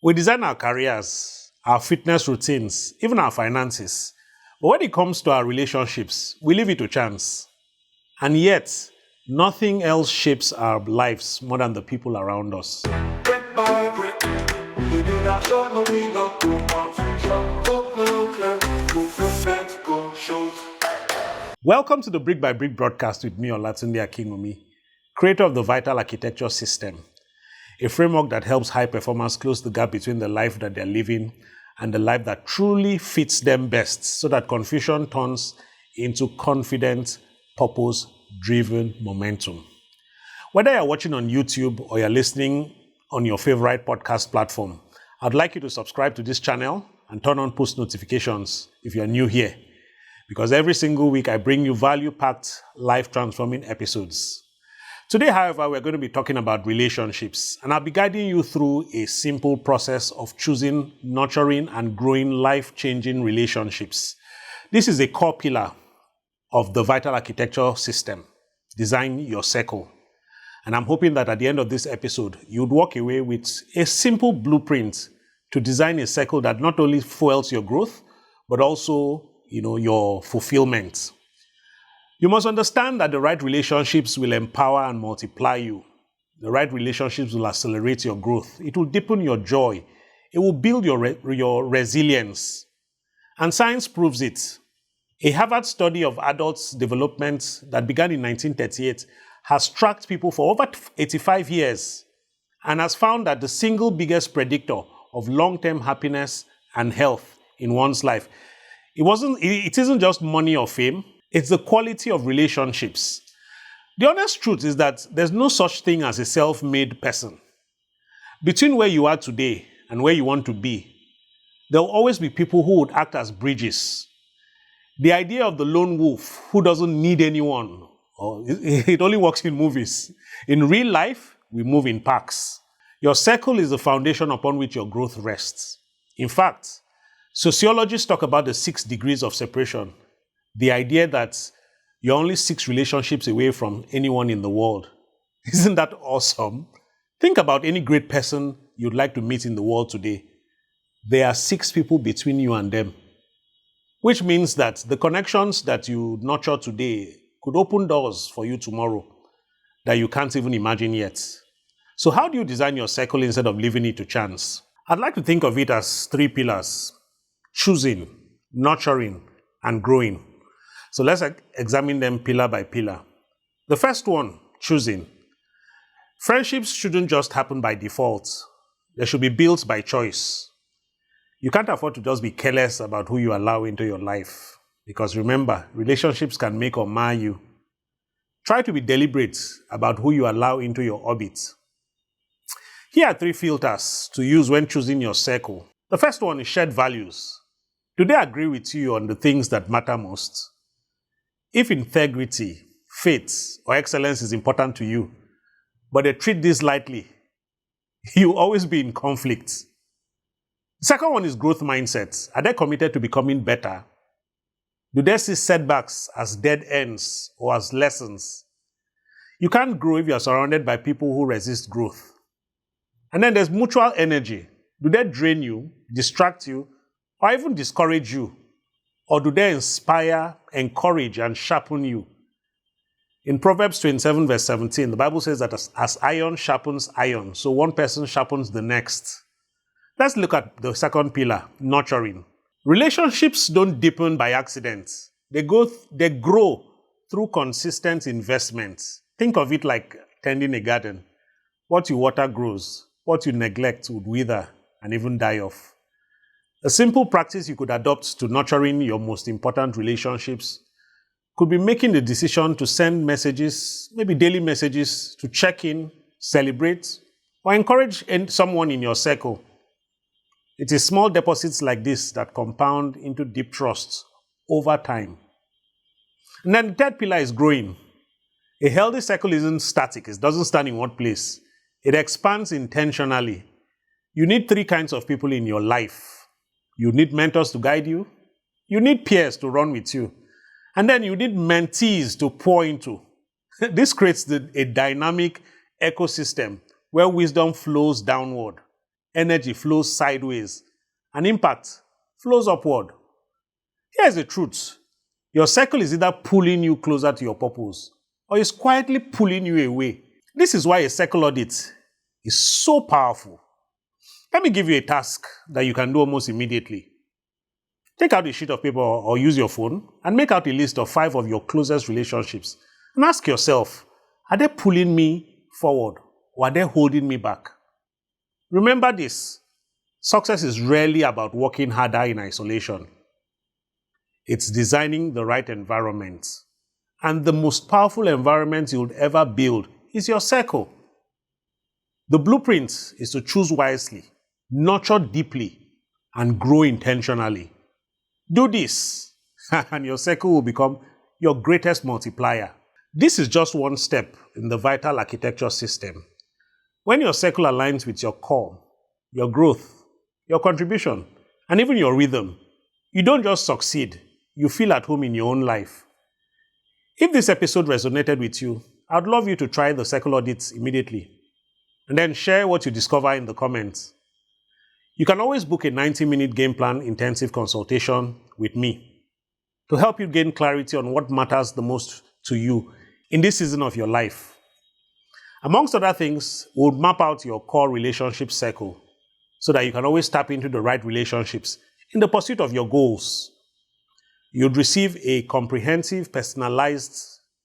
We design our careers, our fitness routines, even our finances. But when it comes to our relationships, we leave it to chance. And yet, nothing else shapes our lives more than the people around us. Welcome to the Brick by Brick broadcast with me, Olatunde Akinwunmi, creator of the V.I.T.A.L Architecture System, a framework that helps high performers close the gap between the life that they're living and the life that truly fits them best, so that confusion turns into confident, purpose-driven momentum. Whether you're watching on YouTube or you're listening on your favorite podcast platform, I'd like you to subscribe to this channel and turn on post notifications if you're new here, because every single week I bring you value-packed, life-transforming episodes. Today, however, we're going to be talking about relationships, and I'll be guiding you through a simple process of choosing, nurturing, and growing life-changing relationships. This is a core pillar of the V.I.T.A.L Architecture System, Design Your Circle. And I'm hoping that at the end of this episode, you'd walk away with a simple blueprint to design a circle that not only fuels your growth, but also, your fulfillment. You must understand that the right relationships will empower and multiply you. The right relationships will accelerate your growth. It will deepen your joy. It will build your resilience. And science proves it. A Harvard study of adults' development that began in 1938 has tracked people for over 85 years and has found that the single biggest predictor of long-term happiness and health in one's life, it isn't just money or fame. It's the quality of relationships. The honest truth is that there's no such thing as a self-made person. Between where you are today and where you want to be, there will always be people who would act as bridges. The idea of the lone wolf who doesn't need anyone, it only works in movies. In real life, we move in packs. Your circle is the foundation upon which your growth rests. In fact, sociologists talk about the 6 degrees of separation. The idea that you're only 6 relationships away from anyone in the world. Isn't that awesome? Think about any great person you'd like to meet in the world today. There are 6 people between you and them, which means that the connections that you nurture today could open doors for you tomorrow that you can't even imagine yet. So how do you design your circle instead of leaving it to chance? I'd like to think of it as 3 pillars: choosing, nurturing, and growing. So let's examine them pillar by pillar. The first one, choosing. Friendships shouldn't just happen by default. They should be built by choice. You can't afford to just be careless about who you allow into your life. Because remember, relationships can make or mar you. Try to be deliberate about who you allow into your orbit. Here are 3 filters to use when choosing your circle. The first one is shared values. Do they agree with you on the things that matter most? If integrity, faith, or excellence is important to you, but they treat this lightly, you will always be in conflict. The second one is growth mindset. Are they committed to becoming better? Do they see setbacks as dead ends or as lessons? You can't grow if you are surrounded by people who resist growth. And then there's mutual energy. Do they drain you, distract you, or even discourage you? Or do they inspire, encourage, and sharpen you? In Proverbs 27 verse 17, the Bible says that as iron sharpens iron, so one person sharpens the next. Let's look at the second pillar, nurturing. Relationships don't deepen by accident. They grow through consistent investment. Think of it like tending a garden. What you water grows. What you neglect would wither and even die off. A simple practice you could adopt to nurturing your most important relationships could be making the decision to send messages, maybe daily messages, to check in, celebrate, or encourage someone in your circle. It is small deposits like this that compound into deep trust over time. And then the third pillar is growing. A healthy circle isn't static. It doesn't stand in one place. It expands intentionally. You need 3 kinds of people in your life. You need mentors to guide you. You need peers to run with you. And then you need mentees to pour into. This creates a dynamic ecosystem where wisdom flows downward, energy flows sideways and impact flows upward. Here's the truth. Your circle is either pulling you closer to your purpose or is quietly pulling you away. This is why a circle audit is so powerful. Let me give you a task that you can do almost immediately. Take out a sheet of paper or use your phone and make out a list of 5 of your closest relationships and ask yourself, are they pulling me forward or are they holding me back? Remember this, success is rarely about working harder in isolation. It's designing the right environment. And the most powerful environment you'll ever build is your circle. The blueprint is to choose wisely, nurture deeply, and grow intentionally. Do this, and your circle will become your greatest multiplier. This is just one step in the V.I.T.A.L Architecture System. When your circle aligns with your core, your growth, your contribution, and even your rhythm, you don't just succeed, you feel at home in your own life. If this episode resonated with you, I'd love you to try the circle audits immediately, and then share what you discover in the comments. You can always book a 90-minute game plan intensive consultation with me to help you gain clarity on what matters the most to you in this season of your life. Amongst other things, we'll map out your core relationship circle so that you can always tap into the right relationships in the pursuit of your goals. You'd receive a comprehensive, personalized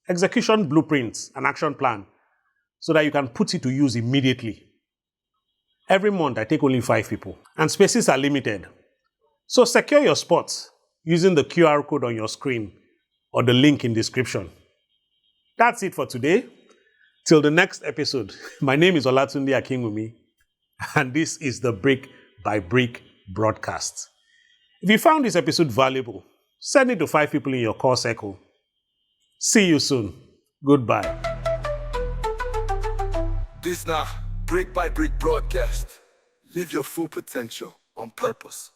execution blueprint and action plan so that you can put it to use immediately. Every month, I take only 5 people, and spaces are limited. So secure your spot using the QR code on your screen or the link in description. That's it for today. Till the next episode, my name is Olatunde Akinwunmi, and this is the Brick by Brick broadcast. If you found this episode valuable, send it to 5 people in your core circle. See you soon. Goodbye. This now Brick by Brick broadcast. Live your full potential on purpose.